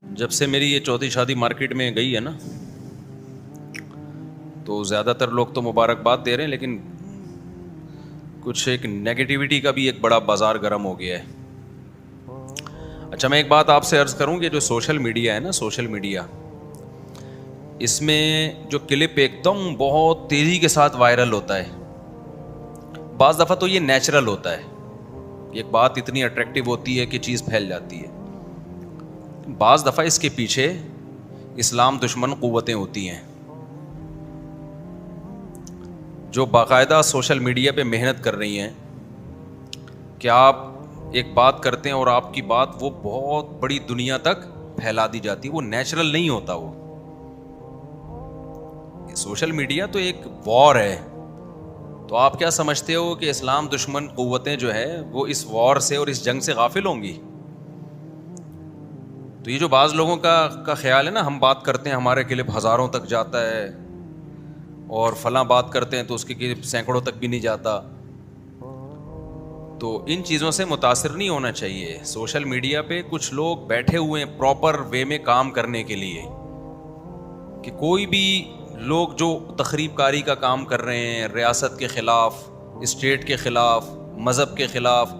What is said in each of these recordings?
جب سے میری یہ چوتھی شادی مارکیٹ میں گئی ہے نا، تو زیادہ تر لوگ تو مبارکباد دے رہے ہیں، لیکن کچھ ایک نیگیٹیوٹی کا بھی ایک بڑا بازار گرم ہو گیا ہے۔ اچھا، میں ایک بات آپ سے عرض کروں کہ جو سوشل میڈیا ہے نا، سوشل میڈیا، اس میں جو کلپ ایک دم بہت تیزی کے ساتھ وائرل ہوتا ہے، بعض دفعہ تو یہ نیچرل ہوتا ہے، ایک بات اتنی اٹریکٹیو ہوتی ہے کہ چیز پھیل جاتی ہے، بعض دفعہ اس کے پیچھے اسلام دشمن قوتیں ہوتی ہیں جو باقاعدہ سوشل میڈیا پہ محنت کر رہی ہیں کہ آپ ایک بات کرتے ہیں اور آپ کی بات وہ بہت بڑی دنیا تک پھیلا دی جاتی ہے۔ وہ نیچرل نہیں ہوتا، وہ سوشل میڈیا تو ایک وار ہے۔ تو آپ کیا سمجھتے ہو کہ اسلام دشمن قوتیں جو ہے وہ اس وار سے اور اس جنگ سے غافل ہوں گی؟ تو یہ جو بعض لوگوں کا خیال ہے نا، ہم بات کرتے ہیں ہمارے کلپ ہزاروں تک جاتا ہے اور فلاں بات کرتے ہیں تو اس کے کلپ سینکڑوں تک بھی نہیں جاتا، تو ان چیزوں سے متاثر نہیں ہونا چاہیے۔ سوشل میڈیا پہ کچھ لوگ بیٹھے ہوئے ہیں پراپر وے میں کام کرنے کے لیے، کہ کوئی بھی لوگ جو تخریب کاری کا کام کر رہے ہیں، ریاست کے خلاف، اسٹیٹ کے خلاف، مذہب کے خلاف،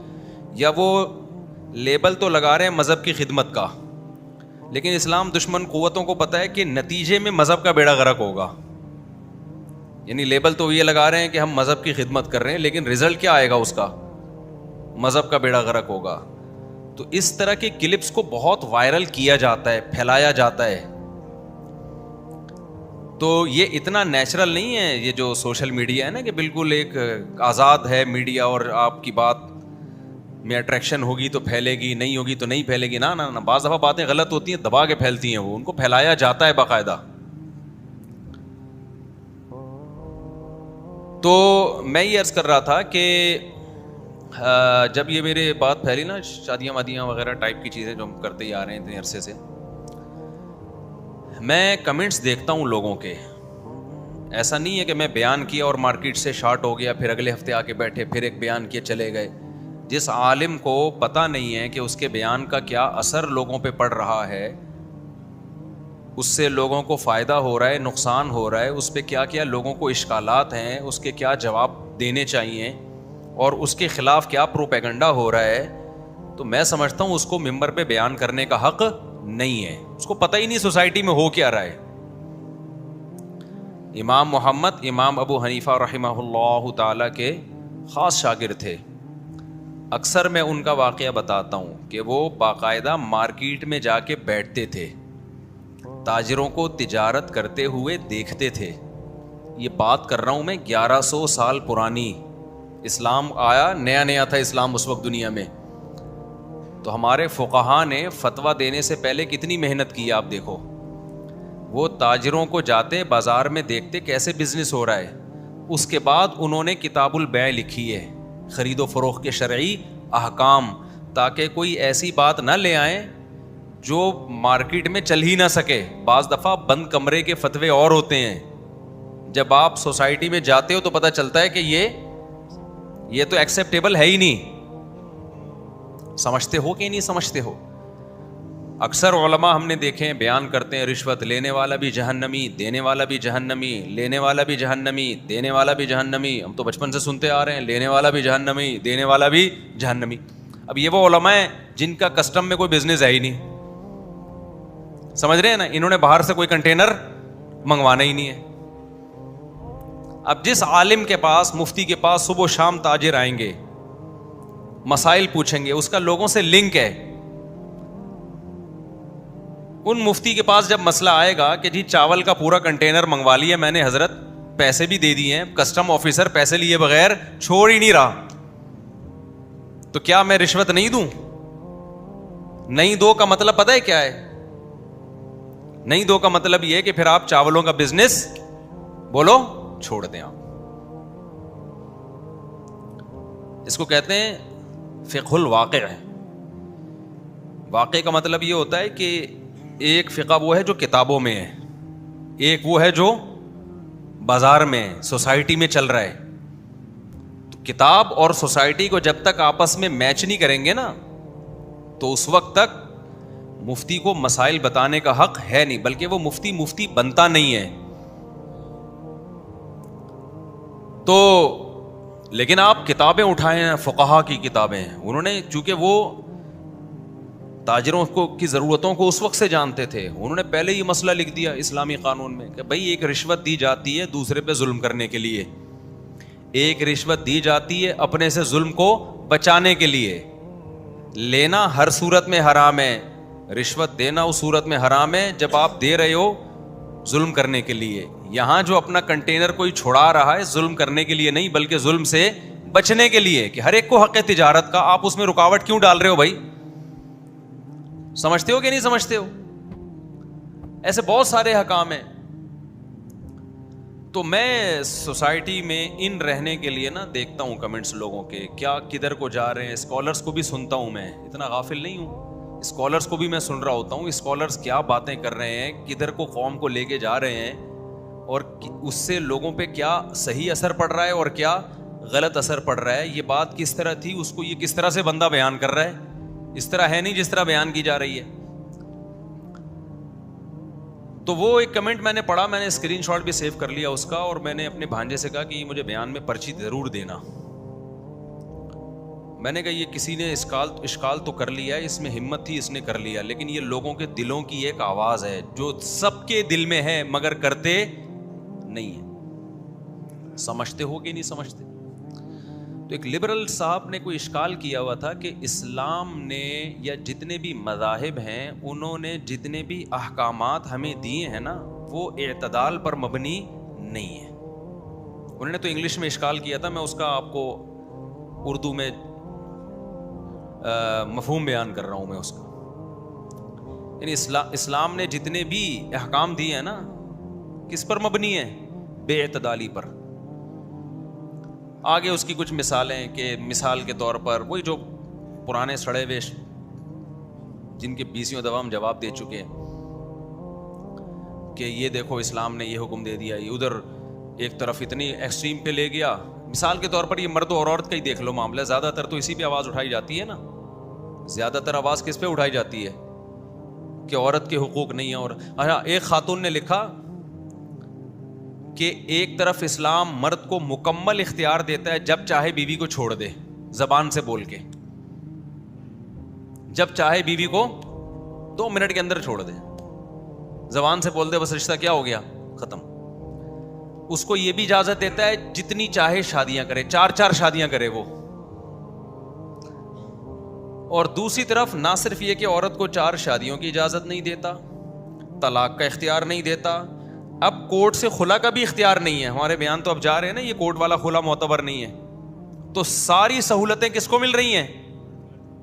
یا وہ لیبل تو لگا رہے ہیں مذہب کی خدمت کا، لیکن اسلام دشمن قوتوں کو پتہ ہے کہ نتیجے میں مذہب کا بیڑا غرق ہوگا۔ یعنی لیبل تو یہ لگا رہے ہیں کہ ہم مذہب کی خدمت کر رہے ہیں، لیکن رزلٹ کیا آئے گا اس کا؟ مذہب کا بیڑا غرق ہوگا۔ تو اس طرح کے کلپس کو بہت وائرل کیا جاتا ہے، پھیلایا جاتا ہے۔ تو یہ اتنا نیچرل نہیں ہے، یہ جو سوشل میڈیا ہے نا، کہ بالکل ایک آزاد ہے میڈیا اور آپ کی بات میں اٹریکشن ہوگی تو پھیلے گی، نہیں ہوگی تو نہیں پھیلے گی۔ نہ بعض دفعہ باتیں غلط ہوتی ہیں، دبا کے پھیلتی ہیں، وہ ان کو پھیلایا جاتا ہے باقاعدہ۔ تو میں یہ عرض کر رہا تھا کہ جب یہ میرے بات پھیلی نا، شادیاں وادیاں وغیرہ ٹائپ کی چیزیں جو ہم کرتے ہی آ رہے ہیں اتنے عرصے سے، میں کمنٹس دیکھتا ہوں لوگوں کے۔ ایسا نہیں ہے کہ میں بیان کیا اور مارکیٹ سے شارٹ ہو گیا، پھر اگلے ہفتے آ کے بیٹھے، پھر ایک بیان کیے چلے گئے۔ جس عالم کو پتہ نہیں ہے کہ اس کے بیان کا کیا اثر لوگوں پہ پڑ رہا ہے، اس سے لوگوں کو فائدہ ہو رہا ہے، نقصان ہو رہا ہے، اس پہ کیا کیا لوگوں کو اشکالات ہیں، اس کے کیا جواب دینے چاہیے، اور اس کے خلاف کیا پروپیگنڈا ہو رہا ہے، تو میں سمجھتا ہوں اس کو ممبر پہ بیان کرنے کا حق نہیں ہے۔ اس کو پتہ ہی نہیں سوسائٹی میں ہو کیا رہا ہے۔ امام محمد، امام ابو حنیفہ رحمہ اللہ تعالیٰ کے خاص شاگرد تھے۔ اکثر میں ان کا واقعہ بتاتا ہوں کہ وہ باقاعدہ مارکیٹ میں جا کے بیٹھتے تھے، تاجروں کو تجارت کرتے ہوئے دیکھتے تھے۔ یہ بات کر رہا ہوں میں 1100 سال پرانی، اسلام آیا نیا نیا تھا اسلام اس وقت دنیا میں۔ تو ہمارے فقہا نے فتویٰ دینے سے پہلے کتنی محنت کی آپ دیکھو۔ وہ تاجروں کو جاتے بازار میں دیکھتے کیسے بزنس ہو رہا ہے، اس کے بعد انہوں نے کتاب البیع لکھی ہے، خرید و فروخت کے شرعی احکام، تاکہ کوئی ایسی بات نہ لے آئیں جو مارکیٹ میں چل ہی نہ سکے۔ بعض دفعہ بند کمرے کے فتوے اور ہوتے ہیں، جب آپ سوسائٹی میں جاتے ہو تو پتہ چلتا ہے کہ یہ تو ایکسیپٹیبل ہے ہی نہیں۔ سمجھتے ہو کہ نہیں سمجھتے ہو؟ اکثر علماء ہم نے دیکھے ہیں بیان کرتے ہیں، رشوت لینے والا بھی جہنمی، دینے والا بھی جہنمی، لینے والا بھی جہنمی، دینے والا بھی جہنمی۔ ہم تو بچپن سے سنتے آ رہے ہیں، لینے والا بھی جہنمی، دینے والا بھی جہنمی۔ اب یہ وہ علماء ہیں جن کا کسٹم میں کوئی بزنس ہے ہی نہیں، سمجھ رہے ہیں نا؟ انہوں نے باہر سے کوئی کنٹینر منگوانا ہی نہیں ہے۔ اب جس عالم کے پاس، مفتی کے پاس صبح و شام تاجر آئیں گے، مسائل پوچھیں گے، اس کا لوگوں سے لنک ہے۔ ان مفتی کے پاس جب مسئلہ آئے گا کہ جی چاول کا پورا کنٹینر منگوا لیا میں نے حضرت، پیسے بھی دے دیے ہیں، کسٹم آفیسر پیسے لیے بغیر چھوڑ ہی نہیں رہا، تو کیا میں رشوت نہیں دوں؟ نہیں دو کا مطلب پتہ ہے کیا ہے؟ نہیں دو کا مطلب یہ ہے کہ پھر آپ چاولوں کا بزنس بولو چھوڑ دیں۔ آپ اس کو کہتے ہیں فقہ الواقع ہے۔ واقع کا مطلب یہ ہوتا ہے کہ ایک فقہ وہ ہے جو کتابوں میں ہے، ایک وہ ہے جو بازار میں، سوسائٹی میں چل رہا ہے۔ تو کتاب اور سوسائٹی کو جب تک آپس میں میچ نہیں کریں گے نا، تو اس وقت تک مفتی کو مسائل بتانے کا حق ہے نہیں، بلکہ وہ مفتی بنتا نہیں ہے. تو لیکن آپ کتابیں اٹھائیں ہیں، فقہا کی کتابیں، انہوں نے چونکہ وہ تاجروں کی ضرورتوں کو اس وقت سے جانتے تھے، انہوں نے پہلے ہی مسئلہ لکھ دیا اسلامی قانون میں کہ بھائی ایک رشوت دی جاتی ہے دوسرے پہ ظلم کرنے کے لیے، ایک رشوت دی جاتی ہے اپنے سے ظلم کو بچانے کے لیے. لینا ہر صورت میں حرام ہے، رشوت دینا اس صورت میں حرام ہے جب آپ دے رہے ہو ظلم کرنے کے لیے. یہاں جو اپنا کنٹینر کوئی چھڑا رہا ہے ظلم کرنے کے لیے نہیں بلکہ ظلم سے بچنے کے لیے، کہ ہر ایک کو حق ہے تجارت کا، آپ اس میں رکاوٹ کیوں ڈال رہے ہو بھائی؟ سمجھتے ہو کہ نہیں سمجھتے ہو؟ ایسے بہت سارے حکام ہیں. تو میں سوسائٹی میں ان رہنے کے لیے نا دیکھتا ہوں کمنٹس لوگوں کے، کیا کدھر کو جا رہے ہیں. اسکالرس کو بھی سنتا ہوں، میں اتنا غافل نہیں ہوں، اسکالرس کو بھی میں سن رہا ہوتا ہوں. اسکالرس کیا باتیں کر رہے ہیں، کدھر کو قوم کو لے کے جا رہے ہیں، اور اس سے لوگوں پہ کیا صحیح اثر پڑ رہا ہے اور کیا غلط اثر پڑ رہا ہے. یہ بات کس طرح تھی، اس کو یہ کس طرح سے بندہ بیان کر رہا ہے، اس طرح ہے نہیں جس طرح بیان کی جا رہی ہے. تو وہ ایک کمنٹ میں نے پڑھا، میں نے اسکرین شاٹ بھی سیو کر لیا اس کا، اور میں نے اپنے بھانجے سے کہا کہ یہ مجھے بیان میں پرچی ضرور دینا. میں نے کہا یہ کسی نے اشکال تو کر لیا ہے، اس میں ہمت تھی اس نے کر لیا، لیکن یہ لوگوں کے دلوں کی ایک آواز ہے جو سب کے دل میں ہے مگر کرتے نہیں ہے. سمجھتے ہو کہ نہیں سمجھتے؟ تو ایک لبرل صاحب نے کوئی اشکال کیا ہوا تھا کہ اسلام نے یا جتنے بھی مذاہب ہیں انہوں نے جتنے بھی احکامات ہمیں دیے ہیں نا وہ اعتدال پر مبنی نہیں ہے. انہوں نے تو انگلش میں اشکال کیا تھا، میں اس کا آپ کو اردو میں مفہوم بیان کر رہا ہوں میں اس کا. یعنی اسلام نے جتنے بھی احکام دیے ہیں نا کس پر مبنی ہے؟ بے اعتدالی پر. آگے اس کی کچھ مثالیں کہ مثال کے طور پر وہی جو پرانے سڑے ہوئے جن کے 20 دفعہ ہم جواب دے چکے کہ یہ دیکھو اسلام نے یہ حکم دے دیا، یہ ادھر ایک طرف اتنی ایکسٹریم پہ لے گیا. مثال کے طور پر یہ مرد اور عورت کا ہی دیکھ لو معاملہ، زیادہ تر تو اسی پہ آواز اٹھائی جاتی ہے نا. زیادہ تر آواز کس پہ اٹھائی جاتی ہے کہ عورت کے حقوق نہیں ہے. اور ایک خاتون نے لکھا کہ ایک طرف اسلام مرد کو مکمل اختیار دیتا ہے جب چاہے بیوی کو چھوڑ دے زبان سے بول کے، جب چاہے بیوی کو 2 منٹ کے اندر چھوڑ دے، زبان سے بول دے بس رشتہ کیا ہو گیا ختم. اس کو یہ بھی اجازت دیتا ہے جتنی چاہے شادیاں کرے، 4 شادیاں کرے وہ. اور دوسری طرف نہ صرف یہ کہ عورت کو 4 شادیوں کی اجازت نہیں دیتا، طلاق کا اختیار نہیں دیتا، اب کورٹ سے خلا کا بھی اختیار نہیں ہے. ہمارے بیان تو اب جا رہے ہیں نا یہ کورٹ والا خلا معتبر نہیں ہے. تو ساری سہولتیں کس کو مل رہی ہیں؟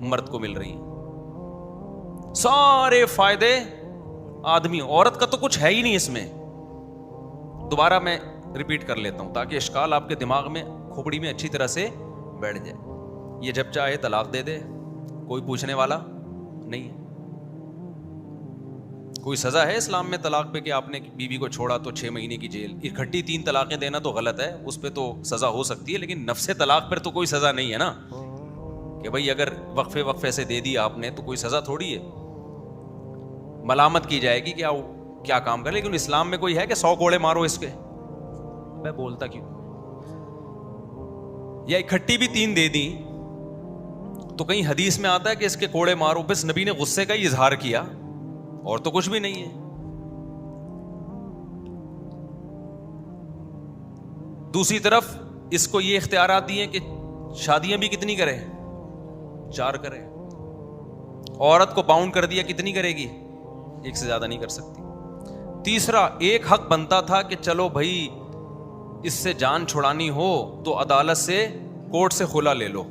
مرد کو مل رہی ہیں. سارے فائدے آدمی، عورت کا تو کچھ ہے ہی نہیں اس میں. دوبارہ میں ریپیٹ کر لیتا ہوں تاکہ اشکال آپ کے دماغ میں کھوپڑی میں اچھی طرح سے بیٹھ جائے. یہ جب چاہے طلاق دے دے، کوئی پوچھنے والا نہیں ہے. کوئی سزا ہے اسلام میں طلاق پہ کہ آپ نے بیوی کو چھوڑا تو 6 مہینے کی جیل؟ اکٹھی 3 طلاقیں دینا تو غلط ہے، اس پہ تو سزا ہو سکتی ہے، لیکن نفس طلاق پر تو کوئی سزا نہیں ہے نا کہ بھائی اگر وقفے سے دے دی آپ نے تو کوئی سزا تھوڑی ہے. ملامت کی جائے گی کیا کام کر. لیکن اسلام میں کوئی ہے کہ 100 کوڑے مارو اس کے؟ میں بولتا کیوں؟ یا اکٹھی بھی 3 دے دی تو کہیں حدیث میں آتا ہے کہ اس کے کوڑے مارو، بس نبی نے غصے کا ہی اظہار کیا اور تو کچھ بھی نہیں ہے. دوسری طرف اس کو یہ اختیارات دیے کہ شادیاں بھی کتنی کرے؟ 4 کرے. عورت کو باؤنڈ کر دیا کتنی کرے گی؟ 1 سے زیادہ نہیں کر سکتی. تیسرا ایک حق بنتا تھا کہ چلو بھائی اس سے جان چھڑانی ہو تو عدالت سے کورٹ سے خلا لے لو.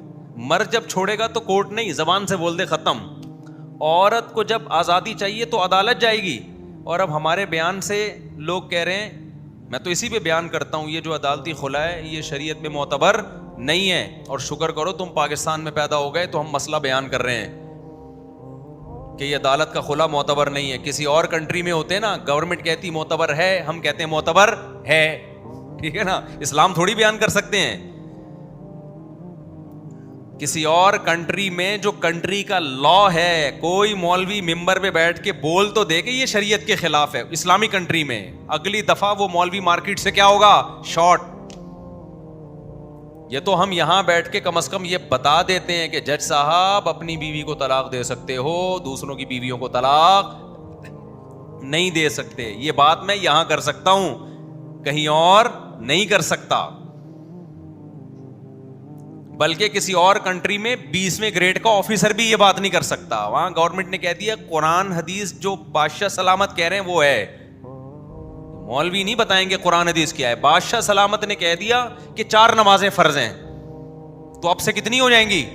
مرد جب چھوڑے گا تو کورٹ نہیں، زبان سے بول دے ختم. عورت کو جب آزادی چاہیے تو عدالت جائے گی. اور اب ہمارے بیان سے لوگ کہہ رہے ہیں، میں تو اسی پہ بیان کرتا ہوں، یہ جو عدالتی خلا ہے یہ شریعت میں معتبر نہیں ہے. اور شکر کرو تم پاکستان میں پیدا ہو گئے تو ہم مسئلہ بیان کر رہے ہیں کہ یہ عدالت کا خلا معتبر نہیں ہے. کسی اور کنٹری میں ہوتے نا، گورنمنٹ کہتی معتبر ہے، ہم کہتے ہیں معتبر ہے. ٹھیک ہے نا، اسلام تھوڑی بیان کر سکتے ہیں. کسی اور کنٹری میں جو کنٹری کا لا ہے, کوئی مولوی ممبر پہ بیٹھ کے بول تو دے کہ یہ شریعت کے خلاف ہے, اسلامی کنٹری میں, اگلی دفعہ وہ مولوی مارکیٹ سے کیا ہوگا, شارٹ. یہ تو ہم یہاں بیٹھ کے کم از کم یہ بتا دیتے ہیں کہ جج صاحب اپنی بیوی کو طلاق دے سکتے ہو, دوسروں کی بیویوں کو طلاق نہیں دے سکتے. یہ بات میں یہاں کر سکتا ہوں, کہیں اور نہیں کر سکتا. بلکہ کسی اور کنٹری میں 20ویں گریڈ کا آفیسر بھی یہ بات نہیں کر سکتا. وہاں گورنمنٹ نے کہہ دیا قرآن حدیث جو بادشاہ سلامت کہہ رہے ہیں وہ ہے, مولوی نہیں بتائیں گے قرآن حدیث کیا ہے. بادشاہ سلامت نے کہہ دیا کہ 4 نمازیں فرض ہیں, تو اب سے کتنی ہو جائیں گی,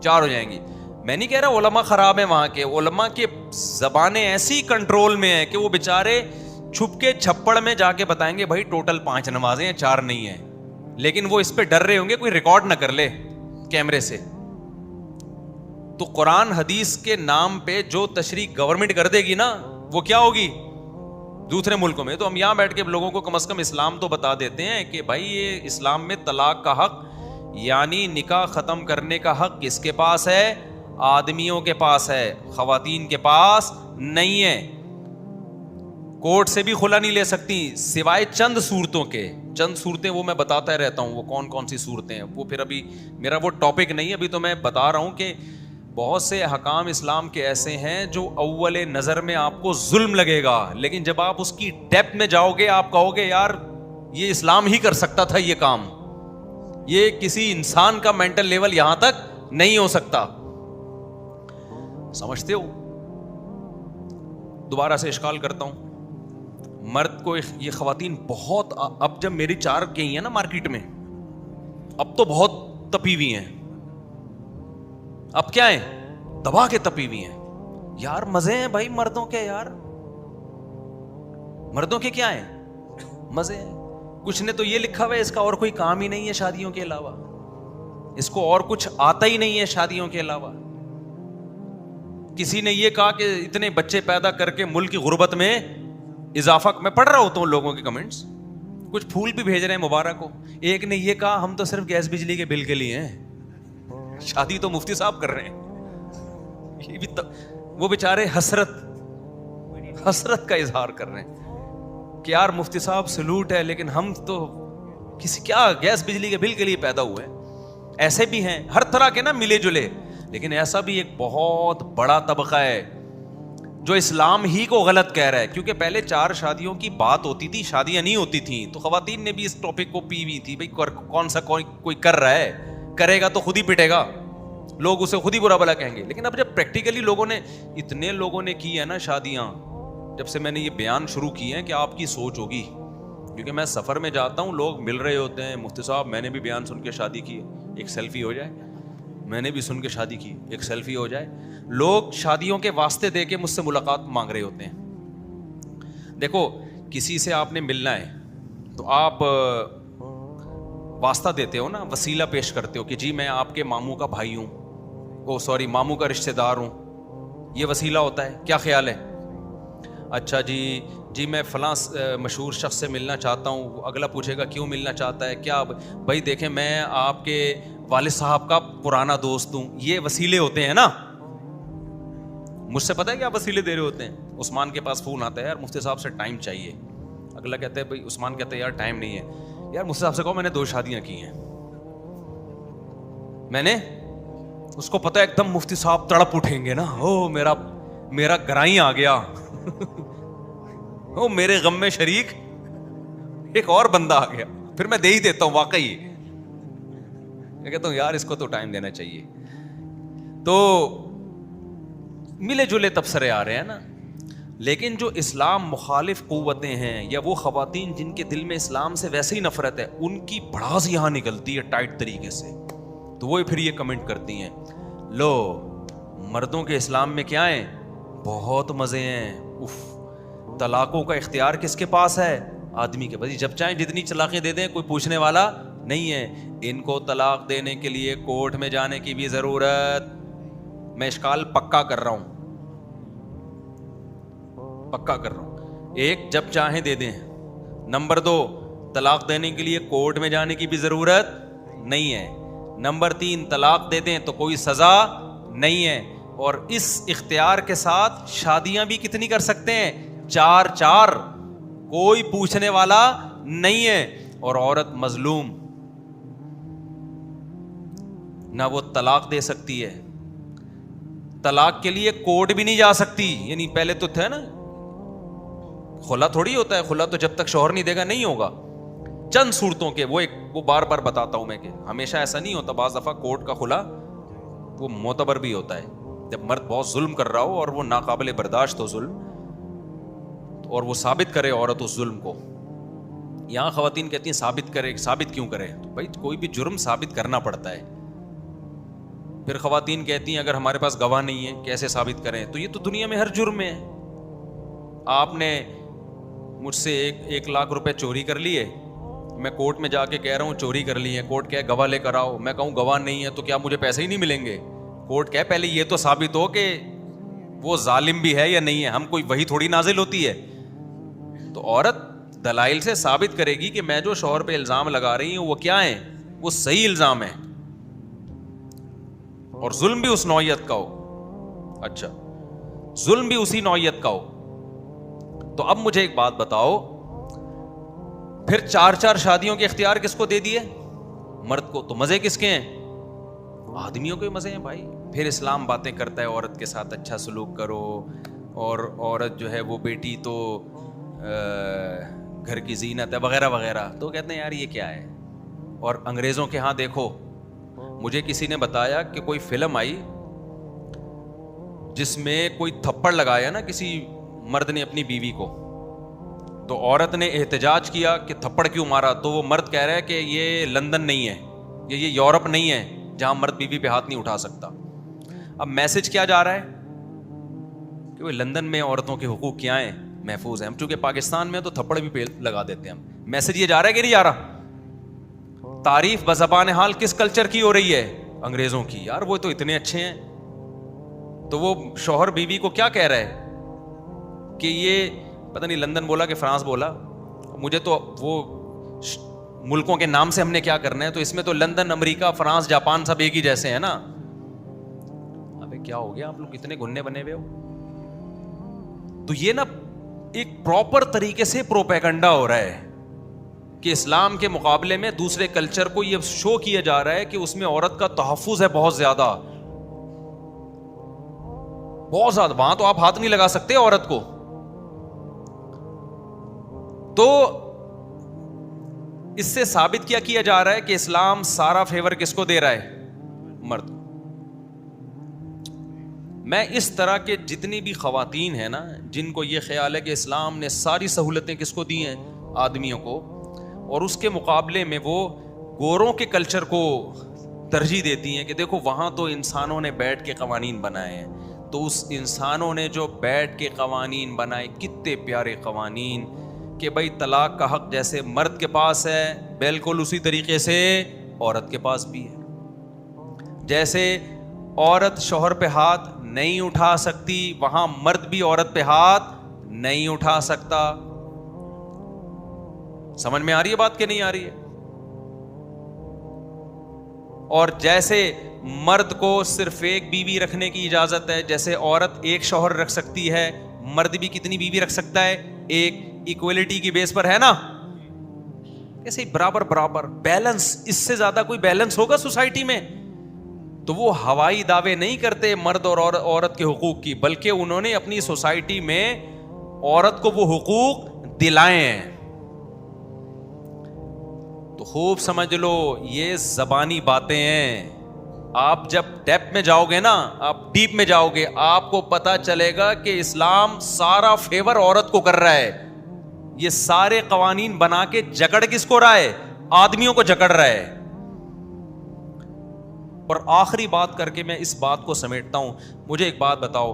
4 ہو جائیں گی. میں نہیں کہہ رہا علماء خراب ہیں, وہاں کے علماء کے زبانیں ایسی کنٹرول میں ہیں کہ وہ بےچارے چھپ کے چھپڑ میں جا کے بتائیں گے بھائی ٹوٹل 5 نمازیں ہیں, 4 نہیں ہیں, لیکن وہ اس پہ ڈر رہے ہوں گے کوئی ریکارڈ نہ کر لے کیمرے سے. تو قرآن حدیث کے نام پہ جو تشریح گورنمنٹ کر دے گی نا, وہ کیا ہوگی دوسرے ملکوں میں. تو ہم یہاں بیٹھ کے لوگوں کو کم از کم اسلام تو بتا دیتے ہیں کہ بھائی یہ اسلام میں طلاق کا حق یعنی نکاح ختم کرنے کا حق کس کے پاس ہے, آدمیوں کے پاس ہے, خواتین کے پاس نہیں ہے. کورٹ سے بھی خلا نہیں لے سکتی سوائے چند صورتوں کے. چند صورتیں وہ میں بتاتا رہتا ہوں, وہ کون کون سی صورتیں ہیں, وہ پھر ابھی میرا وہ ٹاپک نہیں ہے. ابھی تو میں بتا رہا ہوں کہ بہت سے احکام اسلام کے ایسے ہیں جو اول نظر میں آپ کو ظلم لگے گا, لیکن جب آپ اس کی ڈیپتھ میں جاؤ گے آپ کہو گے یار یہ اسلام ہی کر سکتا تھا یہ کام, یہ کسی انسان کا مینٹل لیول یہاں تک نہیں ہو سکتا. سمجھتے ہو؟ دوبارہ سے اشکال کرتا ہوں. مرد کو یہ خواتین بہت, اب جب میری 4 گئی ہیں نا مارکیٹ میں, اب تو بہت تپی ہوئی ہیں. اب کیا ہیں, دبا کے تپی ہوئی ہیں. یار مزے ہیں بھائی مردوں کے, یار مردوں کے کیا ہیں مزے ہیں. کچھ نے تو یہ لکھا ہوا ہے اس کا اور کوئی کام ہی نہیں ہے شادیوں کے علاوہ, اس کو اور کچھ آتا ہی نہیں ہے شادیوں کے علاوہ. کسی نے یہ کہا کہ اتنے بچے پیدا کر کے ملک کی غربت میں اضافہ. میں پڑھ رہا ہوتا ہوں لوگوں کے کمنٹس, کچھ پھول بھی بھیج رہے ہیں مبارک ہو. ایک نے یہ کہا ہم تو صرف گیس بجلی کے بل کے لیے ہیں, شادی تو مفتی صاحب کر رہے ہیں. یہ بھی وہ بیچارے حسرت کا اظہار کر رہے ہیں کہ یار مفتی صاحب سلوٹ ہے, لیکن ہم تو کسی کیا گیس بجلی کے بل کے لیے پیدا ہوئے ہیں. ایسے بھی ہیں ہر طرح کے نا ملے جلے, لیکن ایسا بھی ایک بہت بڑا طبقہ ہے جو اسلام ہی کو غلط کہہ رہا ہے. کیونکہ پہلے 4 شادیوں کی بات ہوتی تھی, شادیاں نہیں ہوتی تھیں, تو خواتین نے بھی اس ٹاپک کو پی ہوئی تھی بھائی کون سا کوئی کر رہا ہے, کرے گا تو خود ہی پٹے گا, لوگ اسے خود ہی برا بلا کہیں گے. لیکن اب جب پریکٹیکلی اتنے لوگوں نے کی ہے نا شادیاں, جب سے میں نے یہ بیان شروع کیے ہیں کہ آپ کی سوچ ہوگی, کیونکہ میں سفر میں جاتا ہوں لوگ مل رہے ہوتے ہیں, مفتی صاحب میں نے بھی بیان سن کے شادی کی, ایک سیلفی ہو جائے, میں نے بھی سن کے شادی کی, ایک سیلفی ہو جائے. لوگ شادیوں کے واسطے دے کے مجھ سے ملاقات مانگ رہے ہوتے ہیں. دیکھو کسی سے آپ نے ملنا ہے تو آپ واسطہ دیتے ہو نا, وسیلہ پیش کرتے ہو کہ جی میں آپ کے ماموں کا بھائی ہوں, ماموں کا رشتہ دار ہوں, یہ وسیلہ ہوتا ہے. کیا خیال ہے؟ اچھا جی میں فلاں مشہور شخص سے ملنا چاہتا ہوں. اگلا پوچھے گا کیوں ملنا چاہتا ہے, کیا بھائی دیکھیں میں آپ کے والد صاحب کا پرانا دوست ہوں. یہ وسیلے ہوتے ہیں نا. مجھ سے پتہ ہے کیا وسیلے دے رہے ہوتے ہیں. عثمان کے پاس فون آتا ہے, یار مفتی صاحب سے ٹائم چاہیے. اگلا کہتا ہے بھائی, عثمان کہتا ہے یار ٹائم نہیں ہے. یار مفتی صاحب سے کہو میں نے 2 شادیاں کی ہیں, میں نے, اس کو پتہ ہے ایک دم مفتی صاحب تڑپ اٹھیں گے نا, او میرا گرائی آ گیا, او میرے غم میں شریک ایک اور بندہ آ گیا. پھر میں دے ہی دیتا ہوں واقعی, میں کہتا ہوں یار اس کو تو ٹائم دینا چاہیے. تو ملے جلے تبصرے آ رہے ہیں نا. لیکن جو اسلام مخالف قوتیں ہیں یا وہ خواتین جن کے دل میں اسلام سے ویسے ہی نفرت ہے, ان کی بڑاس یہاں نکلتی ہے ٹائٹ طریقے سے, تو وہ پھر یہ کمنٹ کرتی ہیں لو مردوں کے اسلام میں کیا ہیں, بہت مزے ہیں. اف, طلاقوں کا اختیار کس کے پاس ہے, آدمی کے پاس. جب چاہیں جتنی طلاقیں دے دیں, کوئی پوچھنے والا نہیں ہے. ان کو طلاق دینے کے لیے کورٹ میں جانے کی بھی ضرورت, میں اشکال پکا کر رہا ہوں. ایک, جب چاہیں دے دیں. نمبر 2, طلاق دینے کے لیے کورٹ میں جانے کی بھی ضرورت نہیں ہے. نمبر 3 طلاق دے دیں تو کوئی سزا نہیں ہے. اور اس اختیار کے ساتھ شادیاں بھی کتنی کر سکتے ہیں؟ 4 کوئی پوچھنے والا نہیں ہے. اور عورت مظلوم، نہ وہ طلاق دے سکتی ہے، طلاق کے لیے کورٹ بھی نہیں جا سکتی. یعنی پہلے تو تھا نا خلا تھوڑی ہوتا ہے، خلا تو جب تک شوہر نہیں دے گا نہیں ہوگا. چند صورتوں کے وہ بار بار بتاتا ہوں میں کہ ہمیشہ ایسا نہیں ہوتا. بعض دفعہ کورٹ کا خلا وہ معتبر بھی ہوتا ہے جب مرد بہت ظلم کر رہا ہو اور وہ ناقابل برداشت ہو ظلم، اور وہ ثابت کرے عورت اس ظلم کو. یہاں خواتین کہتی ہیں ثابت کیوں کرے؟ تو بھائی کوئی بھی جرم ثابت کرنا پڑتا ہے. پھر خواتین کہتی ہیں اگر ہمارے پاس گواہ نہیں ہے کیسے ثابت کریں؟ تو یہ تو دنیا میں ہر جرم میں ہے. آپ نے مجھ سے 1 لاکھ روپے چوری کر لیے، میں کورٹ میں جا کے کہہ رہا ہوں چوری کر لی ہے، کورٹ کہے گواہ لے کر آؤ، میں کہوں گواہ نہیں ہے تو کیا مجھے پیسے ہی نہیں ملیں گے؟ کورٹ کہے پہلے یہ تو ثابت ہو کہ وہ ظالم بھی ہے یا نہیں ہے، ہم کوئی وہی تھوڑی نازل ہوتی ہے. تو عورت دلائل سے ثابت کرے گی کہ میں جو شوہر پہ الزام لگا رہی ہوں وہ کیا ہے، وہ صحیح الزام ہے اور ظلم بھی اس نوعیت کا ہو. اچھا ظلم بھی اسی نوعیت کا ہو. تو اب مجھے ایک بات بتاؤ، پھر 4 شادیوں کے اختیار کس کو دے دیے؟ مرد کو. تو مزے کس کے ہیں؟ آدمیوں کے مزے ہیں بھائی. پھر اسلام باتیں کرتا ہے عورت کے ساتھ اچھا سلوک کرو، اور عورت جو ہے وہ بیٹی تو گھر کی زینت ہے وغیرہ وغیرہ. تو کہتے ہیں یار یہ کیا ہے. اور انگریزوں کے ہاں دیکھو، مجھے کسی نے بتایا کہ کوئی فلم آئی جس میں کوئی تھپڑ لگایا نا کسی مرد نے اپنی بیوی کو، تو عورت نے احتجاج کیا کہ تھپڑ کیوں مارا. تو وہ مرد کہہ رہا ہے کہ یہ لندن نہیں ہے، یہ یورپ نہیں ہے جہاں مرد بیوی پہ ہاتھ نہیں اٹھا سکتا. اب میسج کیا جا رہا ہے کہ وہ لندن میں عورتوں کے حقوق کیا ہیں، محفوظ ہیں. ہم چونکہ پاکستان میں تو تھپڑ بھی پہ لگا دیتے ہیں. ہم میسج یہ جا رہا ہے کہ نہیں جا رہا؟ تعریف بزبان حال کس کلچر کی ہو رہی ہے؟ انگریزوں کی. یار وہ تو اتنے اچھے ہیں. تو وہ شوہر بیوی کو کیا کہہ رہا ہے کہ یہ پتہ نہیں لندن بولا کہ فرانس بولا، مجھے تو وہ ملکوں کے نام سے ہم نے کیا کرنا ہے. تو اس میں تو لندن، امریکہ، فرانس، جاپان سب ایک ہی جیسے ہیں نا. ابے کیا ہو گیا، آپ لوگ کتنے گھننے بنے ہوئے ہو. تو یہ نا ایک پراپر طریقے سے پروپیگنڈا ہو رہا ہے کہ اسلام کے مقابلے میں دوسرے کلچر کو یہ شو کیا جا رہا ہے کہ اس میں عورت کا تحفظ ہے بہت زیادہ، بہت زیادہ. وہاں تو آپ ہاتھ نہیں لگا سکتے عورت کو. تو اس سے ثابت کیا جا رہا ہے کہ اسلام سارا فیور کس کو دے رہا ہے؟ مرد. میں اس طرح کے جتنی بھی خواتین ہیں نا جن کو یہ خیال ہے کہ اسلام نے ساری سہولتیں کس کو دی ہیں؟ آدمیوں کو، اور اس کے مقابلے میں وہ گوروں کے کلچر کو ترجیح دیتی ہیں کہ دیکھو وہاں تو انسانوں نے بیٹھ کے قوانین بنائے ہیں. تو اس انسانوں نے جو بیٹھ کے قوانین بنائے، کتنے پیارے قوانین کہ بھائی طلاق کا حق جیسے مرد کے پاس ہے بالکل اسی طریقے سے عورت کے پاس بھی ہے. جیسے عورت شوہر پہ ہاتھ نہیں اٹھا سکتی، وہاں مرد بھی عورت پہ ہاتھ نہیں اٹھا سکتا. سمجھ میں آ رہی ہے بات کہ نہیں آ رہی ہے؟ اور جیسے مرد کو صرف ایک بیوی رکھنے کی اجازت ہے، جیسے عورت ایک شوہر رکھ سکتی ہے، مرد بھی کتنی بیوی رکھ سکتا ہے؟ ایک. ایکویلٹی کی بیس پر ہے نا، ایسے برابر برابر بیلنس. اس سے زیادہ کوئی بیلنس ہوگا سوسائٹی میں؟ تو وہ ہوائی دعوے نہیں کرتے مرد اور عورت کے حقوق کی، بلکہ انہوں نے اپنی سوسائٹی میں عورت کو وہ حقوق دلائے ہیں. تو خوب سمجھ لو یہ زبانی باتیں ہیں. آپ جب ڈیپ میں جاؤ گے نا، آپ ڈیپ میں جاؤ گے، آپ کو پتا چلے گا کہ اسلام سارا فیور عورت کو کر رہا ہے. یہ سارے قوانین بنا کے جکڑ کس کو رہا ہے؟ آدمیوں کو جکڑ رہا ہے. اور آخری بات کر کے میں اس بات کو سمیٹتا ہوں. مجھے ایک بات بتاؤ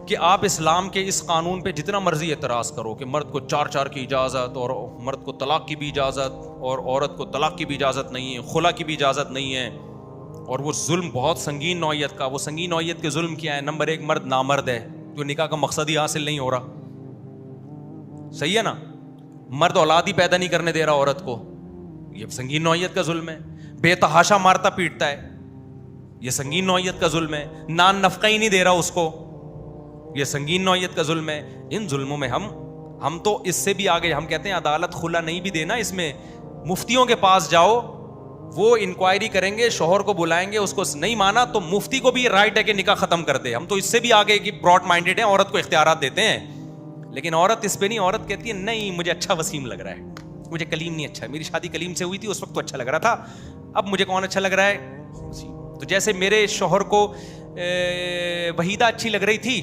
کہ آپ اسلام کے اس قانون پہ جتنا مرضی اعتراض کرو کہ مرد کو 4 کی اجازت، اور مرد کو طلاق کی بھی اجازت، اور عورت کو طلاق کی بھی اجازت نہیں ہے، خلا کی بھی اجازت نہیں ہے، اور وہ ظلم بہت سنگین نوعیت کا. وہ سنگین نوعیت کے ظلم کیا ہے؟ نمبر 1 مرد نامرد ہے، جو نکاح کا مقصد ہی حاصل نہیں ہو رہا. صحیح ہے نا؟ مرد اولاد ہی پیدا نہیں کرنے دے رہا عورت کو، یہ سنگین نوعیت کا ظلم ہے. بے تحاشا مارتا پیٹتا ہے. یہ سنگین نوعیت کا ظلم ہے. نان نفقہ ہی نہیں دے رہا اس کو, یہ سنگین نوعیت کا ظلم ہے. ان ظلموں میں ہم تو اس سے بھی آگے. ہم کہتے ہیں عدالت کھلا نہیں بھی دینا, اس میں مفتیوں کے پاس جاؤ, وہ انکوائری کریں گے, شوہر کو بلائیں گے, اس کو نہیں مانا تو مفتی کو بھی رائٹ ہے کہ نکاح ختم کر دے. ہم تو اس سے بھی آگے کی براڈ مائنڈیڈ ہیں, عورت کو اختیارات دیتے ہیں. لیکن عورت اس پہ نہیں, عورت کہتی ہے نہیں مجھے اچھا وسیم لگ رہا ہے, مجھے کلیم نہیں اچھا, میری شادی کلیم سے ہوئی تھی اس وقت تو اچھا لگ رہا تھا, اب مجھے کون اچھا لگ رہا ہے. تو جیسے میرے شوہر کو وحیدہ اچھی لگ رہی تھی,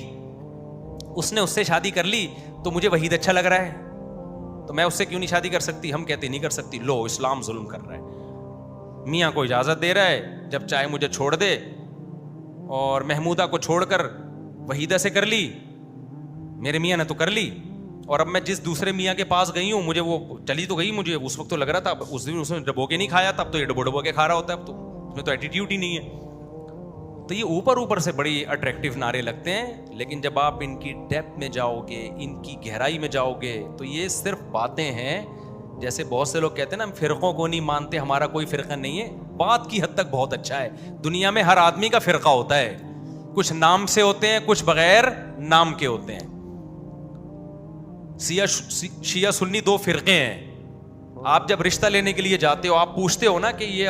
اس نے اس سے شادی کر لی تو مجھے وحید اچھا لگ رہا ہے, تو میں اس سے کیوں نہیں شادی کر سکتی. ہم کہتے نہیں کر سکتی. لو اسلام ظلم کر رہا ہے. میاں کو اجازت دے رہا ہے جب چاہے مجھے چھوڑ دے, اور محمودہ کو چھوڑ کر وحیدہ سے کر لی, میرے میاں نے تو کر لی, اور اب میں جس دوسرے میاں کے پاس گئی ہوں مجھے وہ چلی تو گئی, مجھے اس وقت تو لگ رہا تھا, اس دن اس نے ڈبو کے نہیں کھایا تھا, اب تو یہ ڈبو کے کھا رہا ہوتا ہے, اب تو اس میں تو ایٹیٹیوڈ ہی نہیں ہے. تو یہ اوپر سے بڑی اٹریکٹیو نعرے لگتے ہیں, لیکن جب آپ ان کی ڈیپتھ میں جاؤ گے, ان کی گہرائی میں جاؤ گے, تو یہ صرف باتیں ہیں. جیسے بہت سے لوگ کہتے ہیں نا ہم فرقوں کو نہیں مانتے, ہمارا کوئی فرقہ نہیں ہے. بات کی حد تک بہت اچھا ہے. دنیا میں ہر آدمی کا فرقہ ہوتا ہے, کچھ نام سے ہوتے ہیں, کچھ بغیر نام کے ہوتے ہیں. شیعہ سنی دو فرقے ہیں. آپ جب رشتہ لینے کے لیے جاتے ہو, آپ پوچھتے ہو نا کہ یہ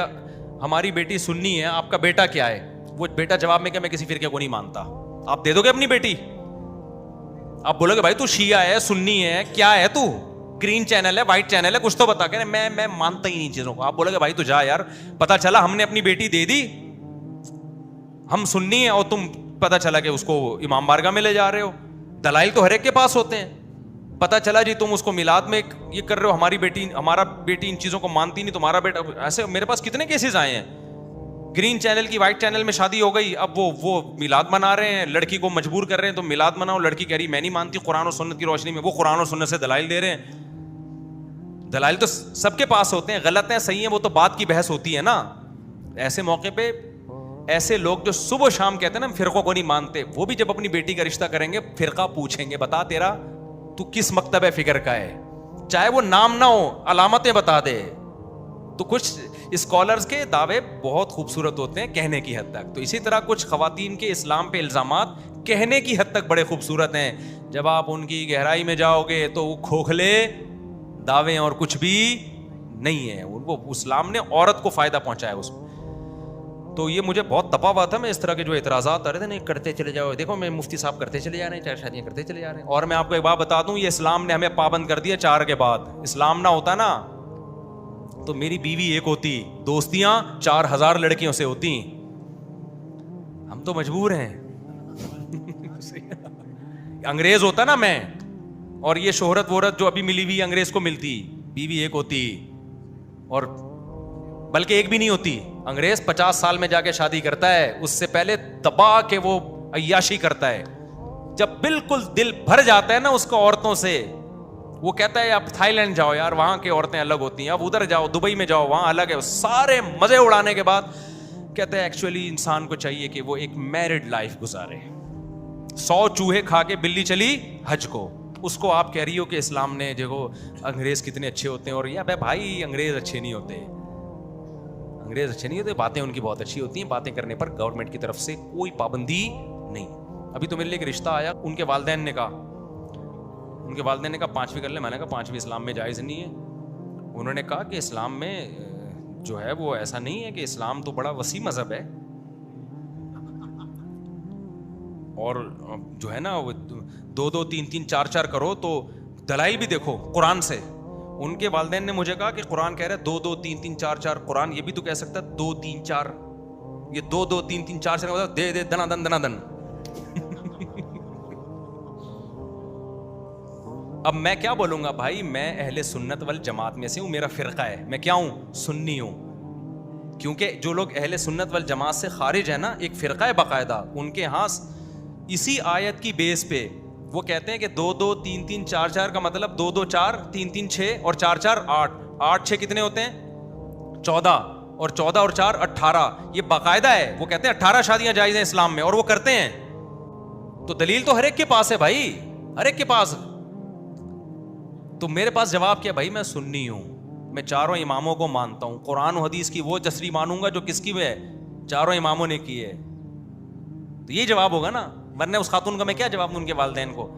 ہماری بیٹی سنی ہے, آپ کا بیٹا کیا ہے, وہ بیٹا جواب میں کہ میں کسی فرقے کو نہیں مانتا. آپ دے دو گے اپنی بیٹی؟ آپ بولو گے بھائی تو شیعہ ہے, سنی ہے, کیا ہے تو, گرین چینل ہے, وائٹ چینل ہے, کچھ تو بتا. کہ میں مانتا ہی نہیں چیزوں کو. آپ بولو گے بھائی تو جا یار, پتا چلا ہم نے اپنی بیٹی دے دی, ہم سنی ہیں اور تم پتا چلا کہ اس کو امام بارگاہ میں لے جا رہے ہو. دلائل تو ہر ایک کے پاس ہوتے ہیں. پتا چلا جی تم اس کو میلاد میں یہ کر رہے ہو, ہمارا بیٹی ان چیزوں کو مانتی نہیں, تمہارا بیٹا. ایسے میرے پاس کتنے کیسز آئے ہیں. گرین چینل کی وائٹ چینل میں شادی ہو گئی, اب وہ میلاد منا رہے ہیں, لڑکی کو مجبور کر رہے ہیں تم میلاد مناؤ, لڑکی کہہ رہی میں نہیں مانتی قرآن و سنت کی روشنی میں, وہ قرآن و سنت سے دلائل دے رہے ہیں. دلائل تو سب کے پاس ہوتے ہیں, غلط ہیں صحیح ہیں وہ تو بات کی بحث ہوتی ہے نا. ایسے موقع پہ ایسے لوگ جو صبح و شام کہتے ہیں نا ہم فرقوں کو نہیں مانتے, وہ بھی جب اپنی بیٹی کا رشتہ کریں گے فرقہ پوچھیں گے, بتا تیرا تو کس مکتب فکر کا ہے, چاہے وہ نام نہ ہو, علامتیں بتا دے. تو کچھ اسکالرز کے دعوے بہت خوبصورت ہوتے ہیں کہنے کی حد تک, تو اسی طرح کچھ خواتین کے اسلام پہ الزامات کہنے کی حد تک بڑے خوبصورت ہیں. جب آپ ان کی گہرائی میں جاؤ گے تو وہ کھوکھلے دعوے اور کچھ بھی نہیں ہے. ان کو اسلام نے عورت کو فائدہ پہنچایا اس میں. تو یہ مجھے بہت تپا ہوا تھا, میں اس طرح کے جو اعتراضات آ رہے تھے نہیں کرتے چلے جاؤ, دیکھو میں مفتی صاحب کرتے چلے جا رہے ہیں, 4 شادیاں کرتے چلے جا رہے ہیں. اور میں آپ کو ایک بات بتا دوں, یہ اسلام نے ہمیں پابند کر دیا 4 کے بعد. اسلام نہ ہوتا نا تو میری بیوی ایک ہوتی, دوستیاں 4000 لڑکیوں سے ہوتی. ہم تو مجبور ہیں. انگریز ہوتا نا میں, اور یہ شہرت وہرت جو ابھی ملی ہوئی انگریز کو ملتی, بیوی ایک ہوتی, اور بلکہ ایک بھی نہیں ہوتی. انگریز 50 سال میں جا کے شادی کرتا ہے, اس سے پہلے دبا کے وہ عیاشی کرتا ہے. جب بالکل دل بھر جاتا ہے نا اس کو عورتوں سے, وہ کہتا ہے آپ تھائی لینڈ جاؤ یار, وہاں کی عورتیں الگ ہوتی ہیں, اب ادھر جاؤ دبئی میں جاؤ وہاں الگ ہے. سارے مزے اڑانے کے بعد کہتا ہے ایکچولی انسان کو چاہیے کہ وہ ایک میرڈ لائف گزارے. 100 چوہے کھا کے بلی چلی حج کو, اس کو آپ کہہ رہی ہو کہ اسلام نے دیکھو انگریز کتنے اچھے ہوتے ہیں. اور یہ بھائی انگریز اچھے نہیں ہوتے, انگریز اچھے نہیں ہوتے, باتیں ان کی بہت اچھی ہوتی ہیں. باتیں کرنے پر گورنمنٹ کی طرف سے کوئی پابندی نہیں. ابھی تو میرے لیے ایک رشتہ آیا, ان کے والدین نے کہا 5ویں کر لیں. میں نے کہا 5ویں اسلام میں جائز نہیں ہے. انہوں نے کہا کہ اسلام میں جو ہے وہ ایسا نہیں ہے, کہ اسلام تو بڑا وسیع مذہب ہے, اور جو ہے نا 2-2 3-3 4-4 کرو تو دلائل بھی دیکھو قرآن سے. ان کے والدین نے مجھے کہا کہ قرآن کہہ رہا ہے 2-2 3-3 4-4, قرآن یہ بھی تو کہہ سکتا ہے 2-3-4, یہ 2-2 3-3 4-4 دے دنا دن. اب میں کیا بولوں گا بھائی, میں اہل سنت والجماعت میں سے ہوں, میرا فرقہ ہے, میں کیا ہوں, سنی ہوں. کیونکہ جو لوگ اہل سنت والجماعت سے خارج ہے نا, ایک فرقہ ہے باقاعدہ, ان کے ہاں اسی آیت کی بیس پہ وہ کہتے ہیں کہ 2-2 3-3 4-4 کا مطلب 2-2 4 3-3 6 اور 4-4 8, 8 6 کتنے ہوتے ہیں 14, اور 14 اور 4 18. یہ باقاعدہ ہے, وہ کہتے ہیں 18 شادیاں جائز ہیں اسلام میں, اور وہ کرتے ہیں. تو دلیل تو ہر ایک کے پاس ہے بھائی, ہر ایک کے پاس. تو میرے پاس جواب کیا, بھائی میں سنی ہوں, میں چاروں اماموں کو مانتا ہوں. قرآن و حدیث کی وہ تشریح مانوں گا جو کس کی ہے؟ چاروں اماموں نے کی ہے. تو یہ جواب ہوگا نا, ورنہ اس خاتون کا میں کیا جواب دوں ان کے والدین کو؟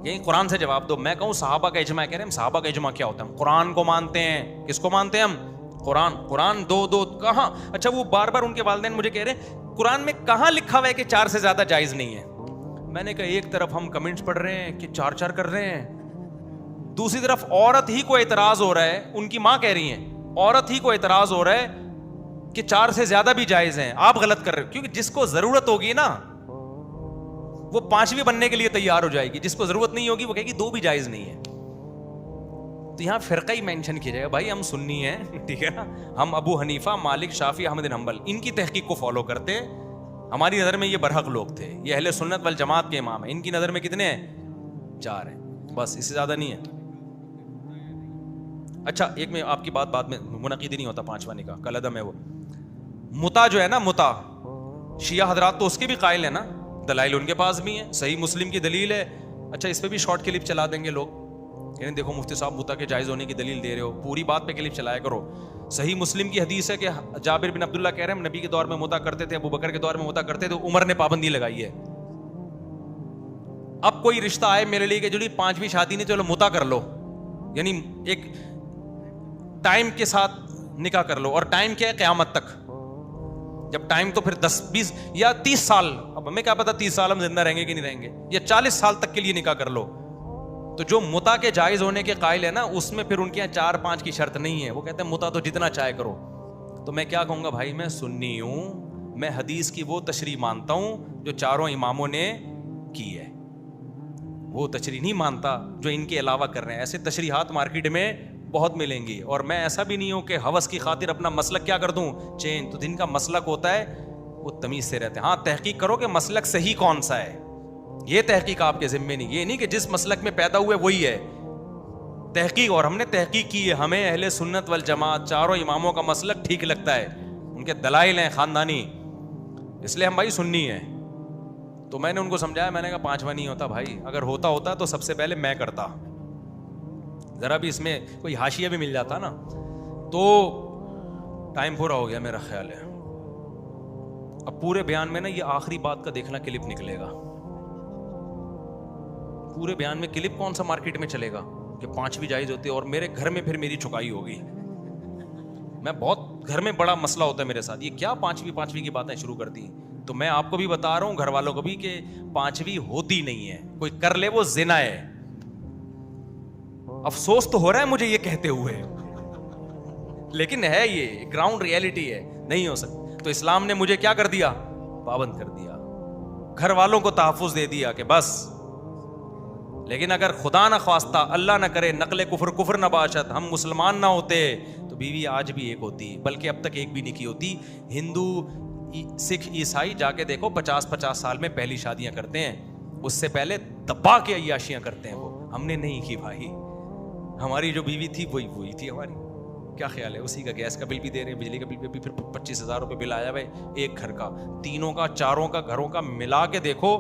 یہی قرآن سے جواب دو. میں کہوں صحابہ کا اجماع, کہہ رہے ہیں صحابہ کا اجماع کیا ہوتا ہے؟ ہم قرآن کو مانتے ہیں. کس کو مانتے ہیں ہم؟ قرآن. دو کہاں؟ اچھا وہ بار بار ان کے والدین مجھے کہہ رہے ہیں قرآن میں کہاں لکھا ہوا ہے کہ 4 سے زیادہ جائز نہیں ہے؟ میں نے کہا ایک طرف ہم کمنٹس پڑھ رہے ہیں کہ 4 کر رہے ہیں, دوسری طرف عورت ہی کو اعتراض ہو رہا ہے, ان کی ماں کہہ رہی ہیں عورت ہی کو اعتراض ہو رہا ہے کہ 4 سے زیادہ بھی جائز ہیں. آپ غلط کر رہے ہو, کیونکہ جس کو ضرورت ہوگی نا وہ 5ویں بننے کے لیے تیار ہو جائے گی, جس کو ضرورت نہیں ہوگی وہ کہے گی 2 بھی جائز نہیں ہے. تو یہاں فرقہ ہی مینشن کیا جائے گا. بھائی ہم سنی ہیں, ٹھیک ہے نا, ہم ابو حنیفہ, مالک, شافعی, احمد بن حنبل ان کی تحقیق کو فالو کرتے. ہماری نظر میں یہ برحق لوگ تھے, یہ اہل سنت والجماعت کے امام ہیں. ان کی نظر میں کتنے ہیں؟ 4 ہیں بس, اس سے زیادہ نہیں ہے. اچھا ایک میں آپ کی بات میں منعقد ہی نہیں ہوتا 5واں نکاح, کل عدم ہے وہ. متا جو ہے نا, متا شیعہ حضرات تو اس کے بھی قائل ہیں نا, دلائل ان کے پاس بھی ہیں, صحیح مسلم کی دلیل ہے. اچھا اس پہ بھی شارٹ کلپ چلا دیں گے لوگ, یعنی دیکھو مفتی صاحب متا کے جائز ہونے کی دلیل دے رہے ہو, پوری بات پہ کلپ چلایا کرو. صحیح مسلم کی حدیث ہے کہ جابر بن عبداللہ کہہ رہے ہیں نبی کے دور میں متا کرتے تھے, ابو بکر کے دور میں متا کرتے تھے, عمر نے پابندی لگائی ہے. اب کوئی رشتہ آئے میرے لیے کہ جو 5ویں شادی نہیں, چلو متا کر لو, یعنی ایک ٹائم کے ساتھ نکاح کر لو. اور ٹائم کیا ہے؟ قیامت تک. جب ٹائم تو پھر 10 20 یا 30 سال, اب ہمیں کیا پتا 30 سال ہم زندہ رہیں گے کہ نہیں رہیں گے, یا 40 سال تک کے لیے نکاح کر لو. تو جو متا کے جائز ہونے کے قائل ہے نا, اس میں پھر ان کے یہاں 4-5 کی شرط نہیں ہے. وہ کہتے ہیں متا تو جتنا چاہے کرو. تو میں کیا کہوں گا بھائی, میں سنی ہوں, میں حدیث کی وہ تشریح مانتا ہوں جو چاروں اماموں نے کی ہے, وہ تشریح نہیں مانتا جو ان کے علاوہ کر رہے ہیں. ایسے تشریحات مارکیٹ میں بہت ملیں گی. اور میں ایسا بھی نہیں ہوں کہ ہوس کی خاطر اپنا مسلک کیا کر دوں, چینج. تو جن کا مسلک ہوتا ہے وہ تمیز سے رہتے ہیں. ہاں تحقیق کرو کہ مسلک صحیح کون سا ہے, یہ تحقیق آپ کے ذمے نہیں. یہ نہیں کہ جس مسلک میں پیدا ہوئے وہی ہے تحقیق. اور ہم نے تحقیق کی ہے, ہمیں اہل سنت والجماعت چاروں اماموں کا مسلک ٹھیک لگتا ہے, ان کے دلائل ہیں خاندانی, اس لیے ہم بھائی سنی ہیں. تو میں نے ان کو سمجھایا, میں نے کہا 5واں نہیں ہوتا بھائی, اگر ہوتا تو سب سے پہلے میں کرتا, ذرا بھی اس میں کوئی حاشیہ بھی مل جاتا نا. تو ٹائم پورا ہو گیا میرا خیال ہے. اب پورے بیان میں نا یہ آخری بات کا دیکھنا کلپ نکلے گا. پورے بیان میں کلپ کون سا مارکیٹ میں چلے گا کہ 5ویں جائز ہوتی ہے, اور میرے گھر میں پھر میری چکائی ہوگی. میں بہت گھر میں بڑا مسئلہ ہوتا ہے میرے ساتھ, یہ کیا 5ویں کی باتیں شروع کر دی. تو میں آپ کو بھی بتا رہا ہوں, گھر والوں کو بھی, کہ 5ویں ہوتی نہیں ہے. کوئی کر لے وہ زنا ہے. افسوس تو ہو رہا ہے مجھے یہ کہتے ہوئے, لیکن ہے یہ گراؤنڈ ریئلٹی ہے, نہیں ہو سکتا. تو اسلام نے مجھے کیا کر دیا؟ پابند کر دیا. گھر والوں کو تحفظ دے دیا کہ بس. لیکن اگر خدا نہ خواستہ, اللہ نہ کرے, نقل کفر نہ باشد, ہم مسلمان نہ ہوتے تو بیوی آج بھی ایک ہوتی, بلکہ اب تک ایک بھی نہیں کی ہوتی. ہندو, سکھ, عیسائی جا کے دیکھو 50 سال میں پہلی شادیاں کرتے ہیں, اس سے پہلے دبا کے عیاشیاں کرتے ہیں. وہ ہم نے نہیں کی بھائی, ہماری جو بیوی تھی وہی تھی ہماری. کیا خیال ہے؟ اسی کا گیس کا بل بھی دے رہے ہیں, بجلی کا بل بھی, پھر 25,000 روپے بل آیا ہے ایک گھر کا. تینوں کا, چاروں کا, گھروں کا ملا کے دیکھو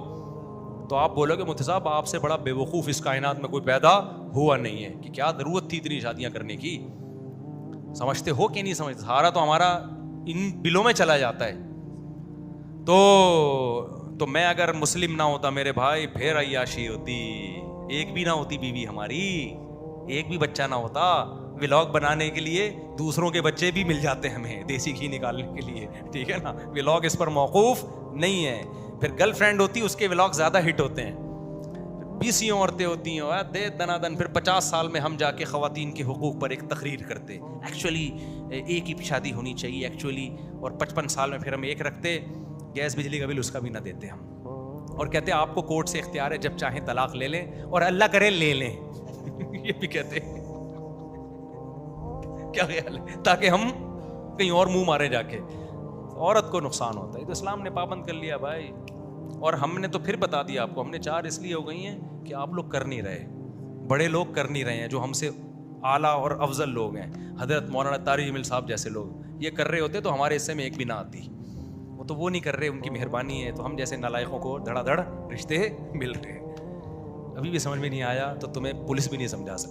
تو آپ بولو گے مفتی صاحب آپ سے بڑا بے وقوف اس کائنات میں کوئی پیدا ہوا نہیں ہے, کہ کیا ضرورت تھی اتنی شادیاں کرنے کی. سمجھتے ہو کہ نہیں سمجھتے؟ سارا تو ہمارا ان بلوں میں چلا جاتا ہے. تو میں اگر مسلم نہ ہوتا میرے بھائی, پھر عیاشی ہوتی, ایک بھی نہ ہوتی بیوی ہماری, ایک بھی بچہ نہ ہوتا. ولاگ بنانے کے لیے دوسروں کے بچے بھی مل جاتے ہیں ہمیں, دیسی گھی نکالنے کے لیے, ٹھیک ہے نا. ولاگ اس پر موقوف نہیں ہے. پھر گرل فرینڈ ہوتی, اس کے ولاگ زیادہ ہٹ ہوتے ہیں. 20 عورتیں ہوتی ہیں دے دنادن. پھر 50 سال میں ہم جا کے خواتین کے حقوق پر ایک تقریر کرتے, ایکچولی ایک ہی شادی ہونی چاہیے ایکچولی, اور 55 سال میں پھر ہم ایک رکھتے, گیس بجلی کا بل اس کا بھی نہ دیتے ہم, اور کہتے آپ کو کورٹ سے اختیار ہے, جب چاہیں طلاق لے لیں, اور اللہ کرے لے لیں. یہ بھی کہتے کیا خیال ہے, تاکہ ہم کہیں اور منہ مارے جا کے. عورت کو نقصان ہوتا ہے. تو اسلام نے پابند کر لیا بھائی, اور ہم نے تو پھر بتا دیا آپ کو, ہم نے 4 اس لیے ہو گئی ہیں کہ آپ لوگ کر نہیں رہے, بڑے لوگ کر نہیں رہے ہیں, جو ہم سے اعلیٰ اور افضل لوگ ہیں, حضرت مولانا طارق جمیل صاحب جیسے لوگ, یہ کر رہے ہوتے تو ہمارے حصے میں ایک بھی نہ آتی. وہ تو وہ نہیں کر رہے, ان کی مہربانی ہے, تو ہم جیسے نالائقوں کو دھڑا دھڑ رشتے مل رہے ہیں. ابھی بھی سمجھ میں نہیں آیا تو تمہیں پولیس بھی نہیں سمجھا سکتی.